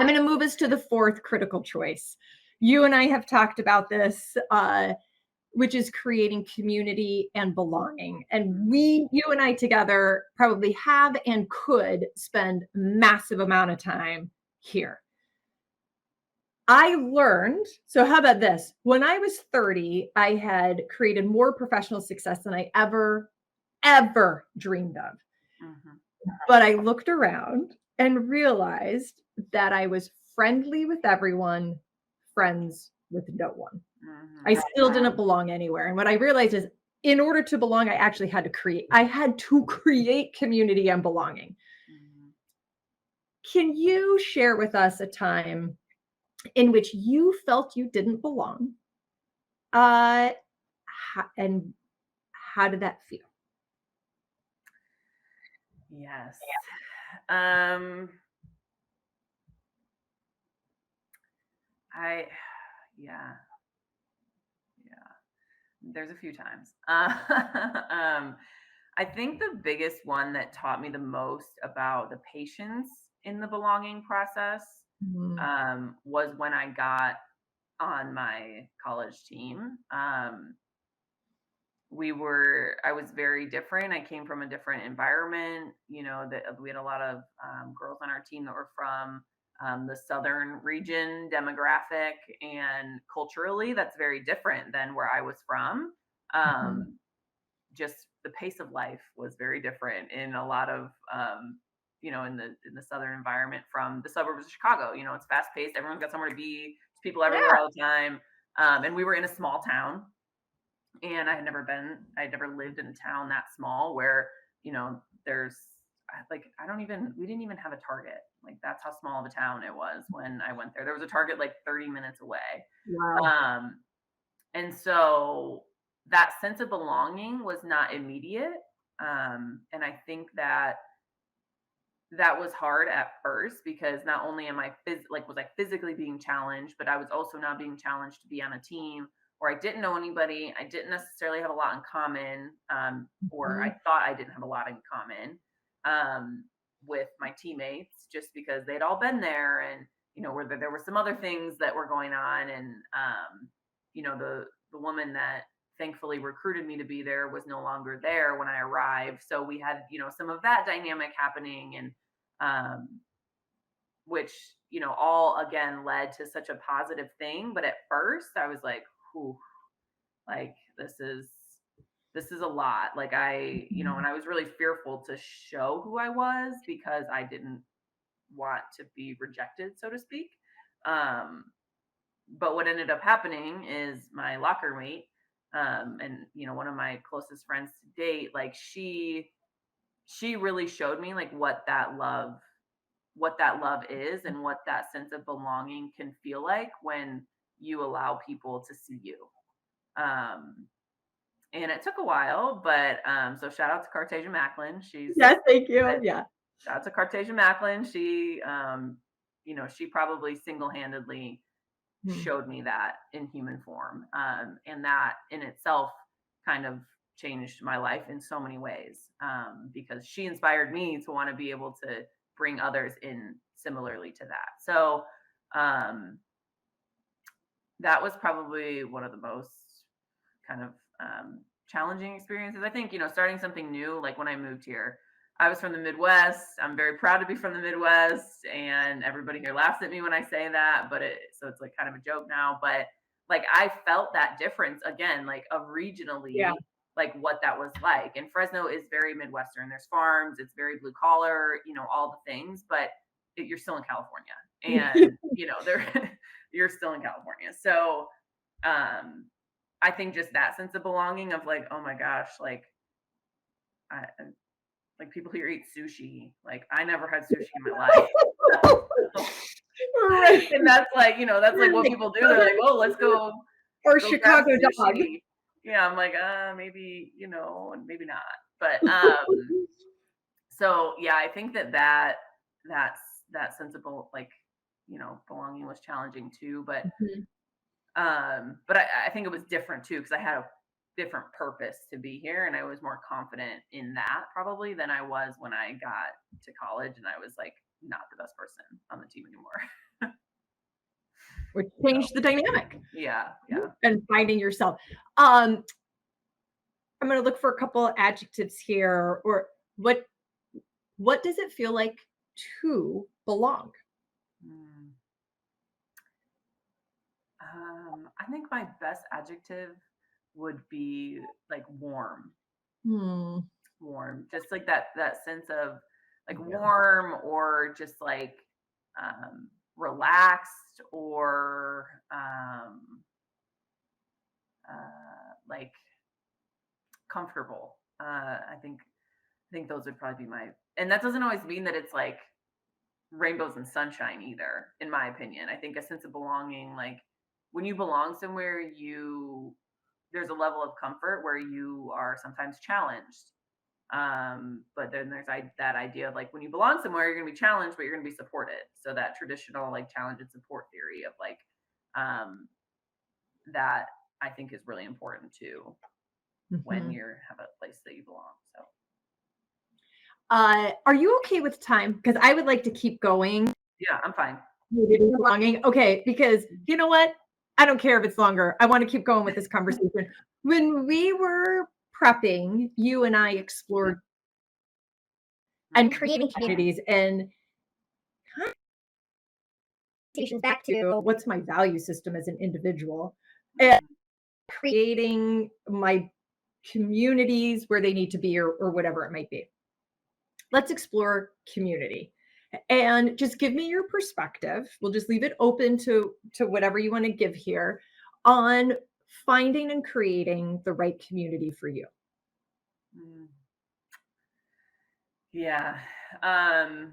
I'm going to move us to the fourth critical choice. You and I have talked about this, which is creating community and belonging. And you and I together probably have and could spend a massive amount of time here. I learned, so how about this? When I was 30, I had created more professional success than I ever dreamed of. But I looked around and realized that I was friendly with everyone, friends with no one. I still didn't belong anywhere. And what I realized is in order to belong, I actually had to create community and belonging. Can you share with us a time in which you felt you didn't belong? And how did that feel? Yes. There's a few times. I think the biggest one that taught me the most about the patience in the belonging process was when I got on my college team. I was very different. I came from a different environment. That we had a lot of girls on our team that were from the southern region demographic, and culturally that's very different than where I was from. Just the pace of life was very different in a lot of in the southern environment from the suburbs of Chicago. It's fast paced, everyone's got somewhere to be, there's people everywhere all the time. And we were in a small town, and I had never lived in a town that small where there's we didn't even have a Target. Like, that's how small of a town it was when I went there. There was a Target like 30 minutes away. Wow. And so that sense of belonging was not immediate. And I think that was hard at first, because not only am I was I physically being challenged, but I was also now being challenged to be on a team where I didn't know anybody. I didn't necessarily have a lot in common, or I thought I didn't have a lot in common with my teammates, just because they'd all been there, and where there were some other things that were going on, and the woman that thankfully recruited me to be there was no longer there when I arrived. So we had some of that dynamic happening, and which all again led to such a positive thing. But at first I was like, whew, like this is a lot. Like, and I was really fearful to show who I was, because I didn't want to be rejected, so to speak. But what ended up happening is my locker mate, and one of my closest friends to date, like she really showed me like what that love is, and what that sense of belonging can feel like when you allow people to see you. And it took a while, but so shout out to Cartasia Macklin. Yes, thank you. Yeah. Shout out to Cartasia Macklin. She she probably single-handedly showed me that in human form. And that in itself kind of changed my life in so many ways, because she inspired me to want to be able to bring others in similarly to that. So that was probably one of the most kind of challenging experiences. I think, starting something new, like when I moved here, I was from the Midwest. I'm very proud to be from the Midwest, and everybody here laughs at me when I say that, but so it's like kind of a joke now. But like, I felt that difference again, like of regionally, like what that was like. And Fresno is very Midwestern. There's farms, it's very blue collar, all the things, but you're still in California, and you're still in California. So I think just that sense of belonging of like, oh my gosh, like like people here eat sushi. Like, I never had sushi in my life. Right. And that's like, that's like what people do. They're like, oh, let's go. Or Chicago dog. Yeah, I'm like, maybe, and maybe not. But so yeah, I think that sensible, like, belonging was challenging too. But but I think it was different too, because I had a different purpose to be here, and I was more confident in that probably than I was when I got to college, and I was like not the best person on the team anymore. Which So changed the dynamic yeah, yeah. and finding yourself. Um, I'm gonna look for a couple adjectives here, or what what does it feel like to belong? Mm. I think my best adjective would be like warm. Hmm. Warm, just like that sense of like Yeah. warm, or just like um relaxed, or like comfortable. I think those would probably be my, and that doesn't always mean that it's like rainbows and sunshine either, in my opinion. I think a sense of belonging, like when you belong somewhere, you there's a level of comfort where you are sometimes challenged. But then there's that idea of like when you belong somewhere, you're gonna be challenged, but you're gonna be supported. So that traditional like challenge and support theory of like um that I think is really important too when Mhm. you have a place that you belong. So Are you okay with time? Because I would like to keep going. yeah, I'm fine. Belonging. Okay, because you know what? I don't care if it's longer. I want to keep going with this conversation. When we were prepping, you and I explored and Hmm. creating communities and conversations back to what's my value system as an individual and Hmm. creating my communities where they need to be, or whatever it might be. Let's explore community and just give me your perspective. We'll just leave it open to whatever you want to give here on finding and creating the right community for you. Mm. Yeah. Um,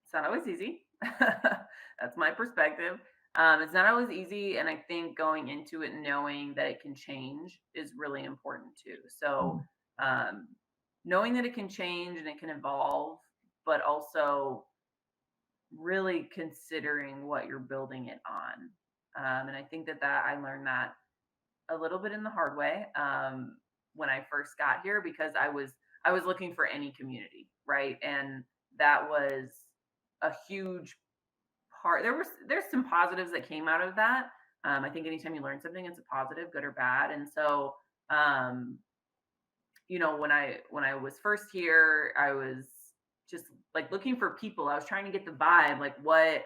it's not always easy. That's my perspective. It's not always easy, and I think going into it knowing that it can change is really important too. So, Mm, um, knowing that it can change and it can evolve, but also really considering what you're building it on. And I think that I learned that a little bit in the hard way, when I first got here, because I was looking for any community, right? And that was a huge part. There's some positives that came out of that. I think anytime you learn something, it's a positive, good or bad. And so, um, when I was first here, I was just like looking for people. I was trying to get the vibe, like what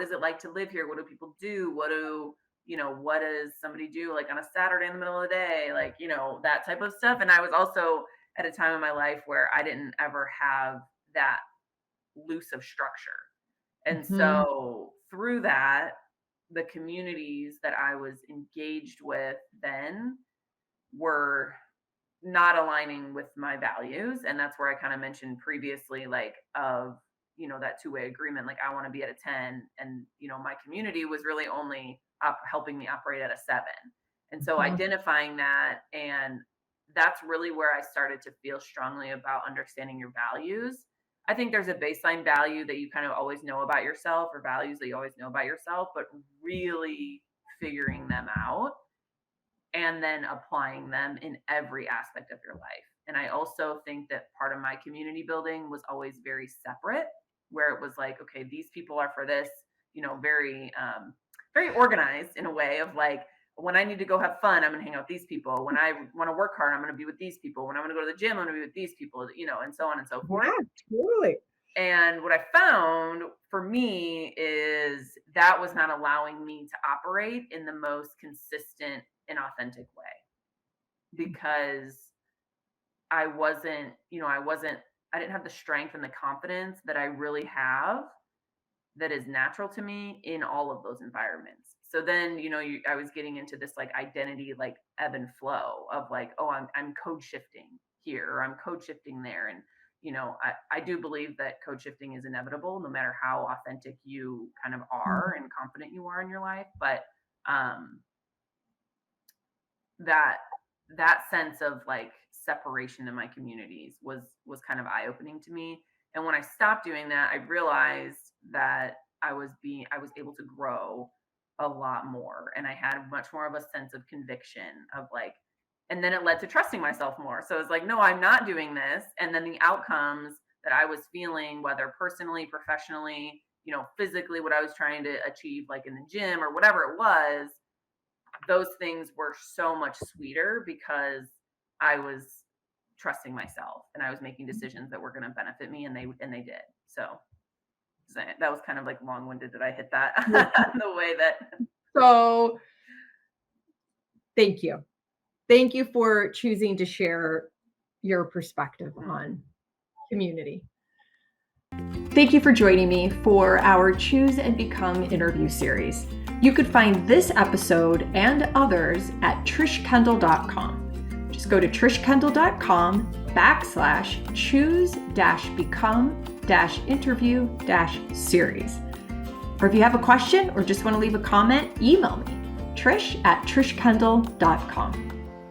is it like to live here? What do people do? What does somebody do like on a Saturday in the middle of the day? Like, that type of stuff. And I was also at a time in my life where I didn't ever have that loose of structure. And mhm, so through that, the communities that I was engaged with then were not aligning with my values. And that's where I kind of mentioned previously, like, of, that two-way agreement. Like, I want to be at a 10, and, my community was really only helping me operate at a 7. And so mhm, identifying that, and that's really where I started to feel strongly about understanding your values. I think there's a baseline value that you kind of always know about yourself, or values that you always know about yourself, but really figuring them out and then applying them in every aspect of your life. And I also think that part of my community building was always very separate, where it was like, okay, these people are for this, very organized in a way of like, when I need to go have fun, I'm gonna hang out with these people. When I want to work hard, I'm gonna be with these people. When I'm gonna go to the gym, I'm gonna be with these people, and so on and so forth. yeah, totally. And what I found for me is that was not allowing me to operate in the most consistent and authentic way, because I didn't have the strength and the confidence that I really have, that is natural to me in all of those environments. So then, I was getting into this like identity, like ebb and flow of like, oh, I'm code shifting here, or I'm code shifting there. And, I do believe that code shifting is inevitable, no matter how authentic you kind of are and confident you are in your life. But um, that that sense of like separation in my communities was kind of eye opening to me. And when I stopped doing that, I realized that I was able to grow a lot more, and I had much more of a sense of conviction of like, And then it led to trusting myself more. So it's like, no, I'm not doing this. And then the outcomes that I was feeling, whether personally, professionally, physically, what I was trying to achieve, like in the gym or whatever it was, those things were so much sweeter because I was trusting myself and I was making decisions that were going to benefit me, and they did. So that was kind of like long-winded that I hit that the way that. So thank you. Thank you for choosing to share your perspective on community. Thank you for joining me for our Choose and Become interview series. You could find this episode and others at trishkendall.com. Just go to trishkendall.com/choose-become-interview-series. Or if you have a question or just want to leave a comment, email me, trish@trishkendall.com.